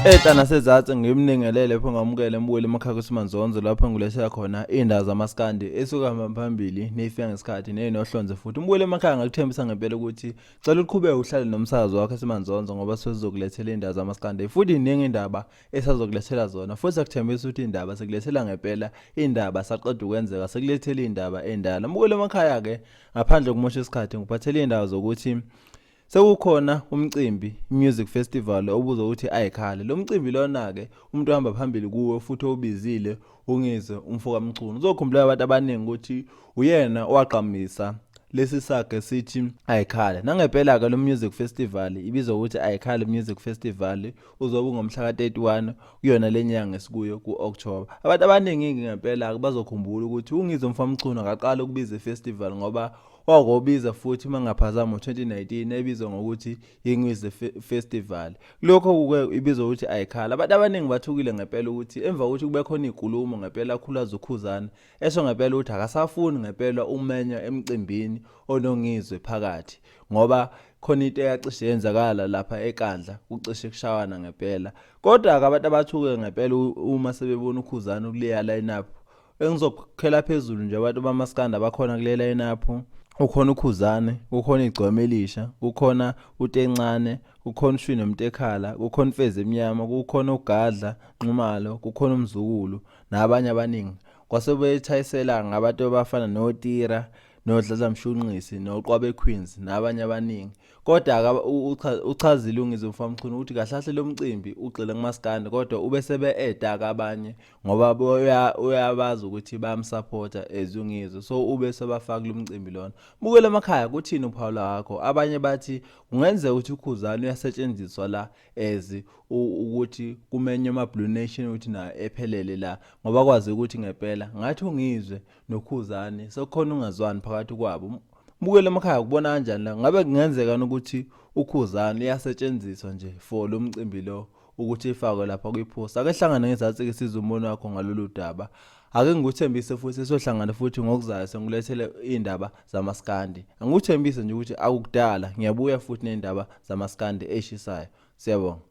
Etana sezatsi ngimningelele lapho ngamukele embuyele emakhaya kuSimanzonzo lapho engilethela khona indawo zamaskandi esuka phambili nefika ngesikhathi nenohlonze futhi umbuyele emakhaya ngakuthembisa ngempela ukuthi cela uqhubeke uhlale nomsakazo wakhe eSimanzonzo ngoba sizokulethela indawo zamaskandi futhi iningi indaba esazokulethela zona futhi akuthembisa ukuthi indaba sekulethela ngempela indaba saqeda ukwenzeka sekulethela indaba endala umbuyele emakhaya ke ngaphandle kumosha isikhathi ngiphathele indawo zokuthi sekukhona umcimbi music festival obuzwa ukuthi ayikhale lo mcimbi lona ke umuntu ohamba phambili kuwe futhi obizile ungizwe umfoka Mchunu uzokhumbula abantu abaningi ukuthi uyena owaqhamisa lesi sakhe sithi ayikhale nangempela ke lo music festival ibizwa ukuthi ayikhale music festival uzoba ngomhla ka31 kuyona lenyanga esikuyo kuOctober abantu abaningi ngempela bazokhumbula ukuthi ungizwe umfoka Mchunu akaqala ukubiza ifestival ngoba wakobiza futhi mangaphazama ngo2019 ebizwa ngokuthi Ingwizwe Festival lokho kuke ibizwa ukuthi ayikhala abantu abaningi bathukile ngempela ukuthi emva kokuthi kube khona inkulumo ngempela khulaza ukhuzana esho ngempela ukuthi akasafuni ngempela umenya emcimbini onongizwe phakathi ngoba khona into eyacishe yenzakala lapha eKandla ucishe kushawana ngempela kodwa abantu abathuke ngempela uma sebebona ukhuzana ukuleya lineup engizokhela phezulu nje abantu bamaskanda abakhona kule lineup ukhona ukhuzane ukhona igcweme elisha ukhona uTencane ukhona uShwini Mtekhala ukhona Mfezi Emnyama kukhona uGadla Nxumalo kukhona uMzukulu nabanye abaningi kwase bethayisela ngabantu abafana noTira noDladla Mshunqisi noQwabe Queens nabanye abaningi kodwa uchazile ungizwe umfoka Mchunu ukuthi kahlahle lo mcimbi ugxile kumaskandi kodwa ube sebe edaka abanye ngoba uyabaza ukuthi bayamsupporta ezungizwe so ube sebafaka lo mcimbi lona bukele emakhaya kuthini uPaula wakho abanye bathi ungenzeka ukuthi ukhuzana uyasetshenziswa la ukuthi kumenye ama Blue Nation ukuthi na ephelele la ngoba kwazi ukuthi ngempela ngathi ungizwe nokhuzane sokukhona ungazwani phakathi kwabo bukele emakhaya kubona kanjani la ngabe kungenzeka ukuthi ukhuzana uyasetshenziswa nje for lo mcimbi lo ukuthi ifakwe lapha kuyipost ake hlangana ngezatsi ke sizumono wakho ngalolu daba ake ngikuthembise futhi sohlangana futhi ngokuzayo sengilethele indaba zamaskandi ngikuthembise nje ukuthi akukudala ngiyabuya futhi nendaba zamaskandi eshisayo siyabonga.